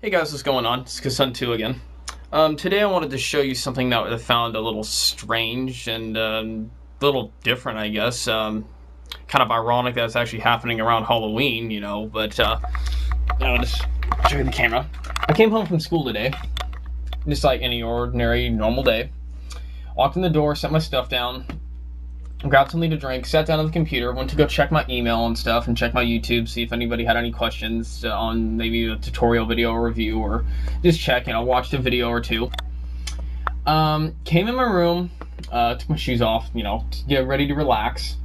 Hey guys, what's going on? It's Kasun2 again. Today I wanted to show you something that I found a little strange and a little different, I guess. Kind of ironic that it's actually happening around Halloween, but I'll just show you the camera. I came home from school today, just like any ordinary, normal day. Walked in the door, set my stuff down, grabbed something to drink, sat down on the computer, went to go check my email and stuff, and check my YouTube, see if anybody had any questions on maybe a tutorial video or review, or just check, watched a video or two. Came in my room, took my shoes off, to get ready to relax,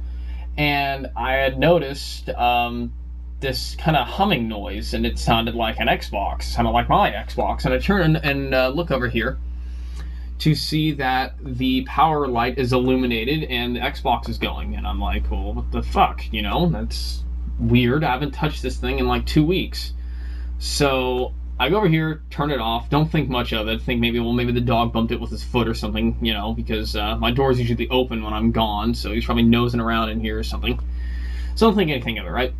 and I had noticed this kind of humming noise, and it sounded like an Xbox, sounded like my Xbox, and I turn and look over here to see that the power light is illuminated and the Xbox is going, and I'm like, well, what the fuck, that's weird. I haven't touched this thing in like 2 weeks. So I go over here, turn it off, don't think much of it, think maybe the dog bumped it with his foot or something, because my door's usually open when I'm gone, so he's probably nosing around in here or something. So don't think anything of it, right?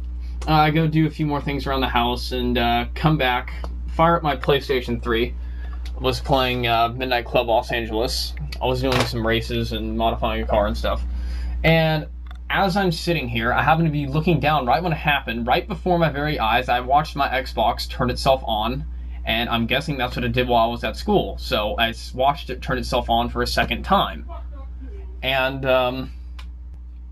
I go do a few more things around the house and come back, fire up my PlayStation 3. Was playing Midnight Club Los Angeles. I was doing some races and modifying a car and stuff. And as I'm sitting here, I happen to be looking down right when it happened, right before my very eyes. I watched my Xbox turn itself on, and I'm guessing that's what it did while I was at school. So I watched it turn itself on for a second time. And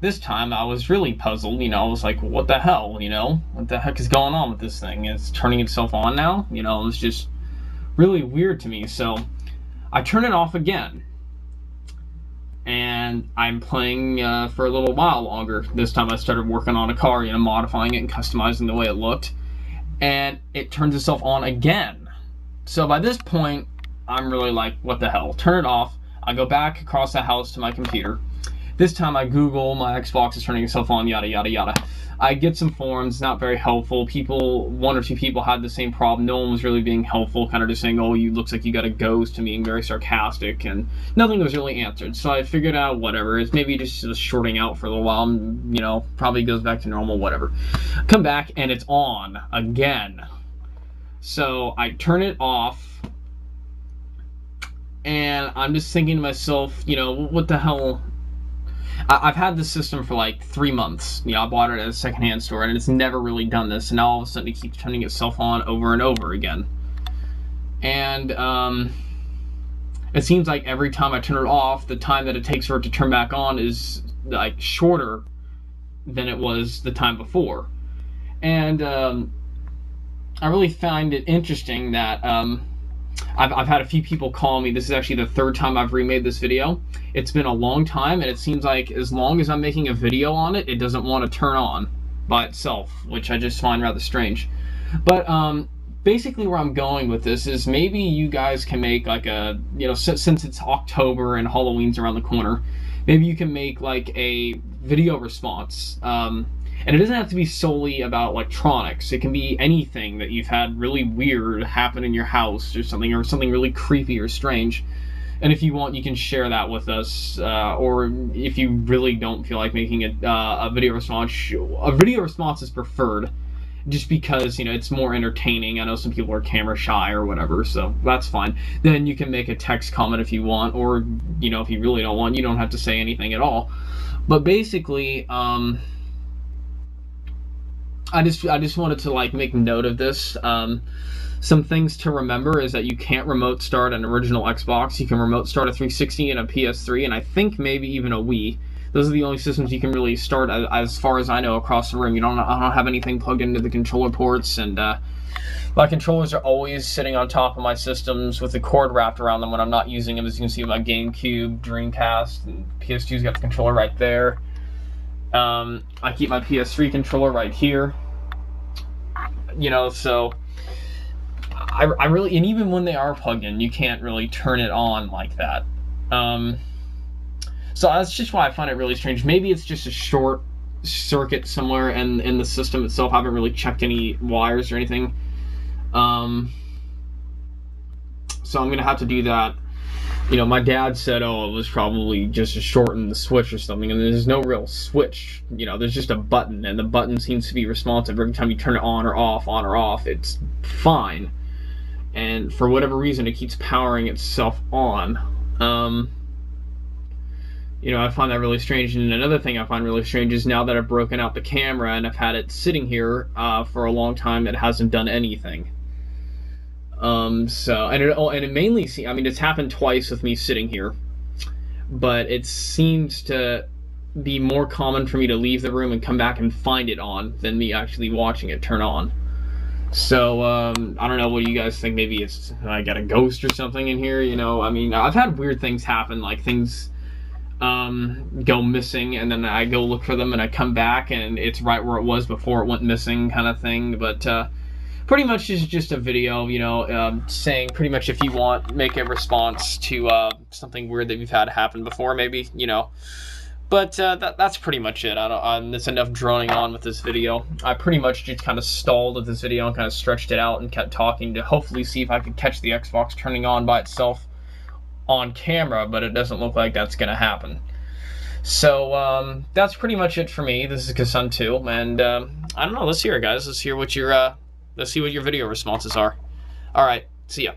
this time I was really puzzled. I was like, what the hell, What the heck is going on with this thing? It's turning itself on now? It's just really weird to me. So I turn it off again, and I'm playing for a little while longer. This time I started working on a car, modifying it and customizing the way it looked, and it turns itself on again. So by this point, I'm really like, what the hell? Turn it off. I go back across the house to my computer. This time I Google my Xbox is turning itself on, yada yada yada. I get some forums, not very helpful. One or two people had the same problem. No one was really being helpful, kind of just saying, oh, you looks like you got a ghost, to being very sarcastic, and nothing was really answered. So I figured out, whatever, it's maybe just shorting out for a little while, probably goes back to normal, whatever. Come back, and it's on again. So I turn it off, and I'm just thinking to myself, what the hell? I've had this system for like 3 months. I bought it at a secondhand store, and it's never really done this. And now all of a sudden, it keeps turning itself on over and over again. And it seems like every time I turn it off, the time that it takes for it to turn back on is like shorter than it was the time before. And I really find it interesting that I've had a few people call me. This is actually the third time I've remade this video. It's been a long time, and it seems like as long as I'm making a video on it, it doesn't want to turn on by itself, which I just find rather strange. But basically where I'm going with this is maybe you guys can make like a, since it's October and Halloween's around the corner, maybe you can make like a video response. And it doesn't have to be solely about electronics. It can be anything that you've had really weird happen in your house or something really creepy or strange. And if you want, you can share that with us. Or if you really don't feel like making a video response is preferred, just because, it's more entertaining. I know some people are camera shy or whatever, so that's fine. Then you can make a text comment if you want, or, if you really don't want, you don't have to say anything at all. But basically, I just wanted to make note of this. Some things to remember is that you can't remote start an original Xbox. You can remote start a 360 and a PS3, and I think maybe even a Wii. Those are the only systems you can really start, as far as I know, across the room. I don't have anything plugged into the controller ports, and my controllers are always sitting on top of my systems with the cord wrapped around them when I'm not using them. As you can see, my GameCube, Dreamcast, and PS2's got the controller right there. I keep my PS3 controller right here. So I really, and even when they are plugged in, you can't really turn it on like that. So that's just why I find it really strange. Maybe it's just a short circuit somewhere in the system itself. I haven't really checked any wires or anything. So I'm gonna have to do that. My dad said, oh, it was probably just a short in the switch or something, and there's no real switch. There's just a button, and the button seems to be responsive every time you turn it on or off, it's fine. and for whatever reason it keeps powering itself on. You know, I find that really strange. And another thing I find really strange is now that I've broken out the camera and I've had it sitting here for a long time, it hasn't done anything. It mainly, I mean, it's happened twice with me sitting here, but it seems to be more common for me to leave the room and come back and find it on than me actually watching it turn on. So, I don't know, what do you guys think? Maybe it's, I got a ghost or something in here, you know? I mean, I've had weird things happen, like things go missing, and then I go look for them, and I come back, and it's right where it was before it went missing, kind of thing. But pretty much is just a video, you know, saying pretty much if you want, make a response to something weird that you've had happen before, maybe, you know. But that's pretty much it. That's enough droning on with this video. I pretty much just kind of stalled with this video and kind of stretched it out and kept talking to hopefully see if I could catch the Xbox turning on by itself on camera, but it doesn't look like that's gonna happen. So that's pretty much it for me. This is Kasun 2, and I don't know, let's hear it, guys. Let's hear what your let's see what your video responses are. Alright, see ya.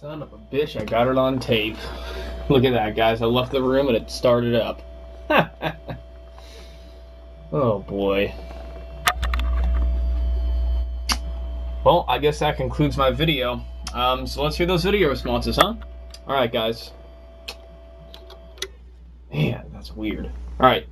Son of a bitch, I got it on tape. Look at that, guys. I left the room and it started up. Oh, boy. Well, I guess that concludes my video. So let's hear those video responses, huh? Alright, guys. Man, that's weird. Alright.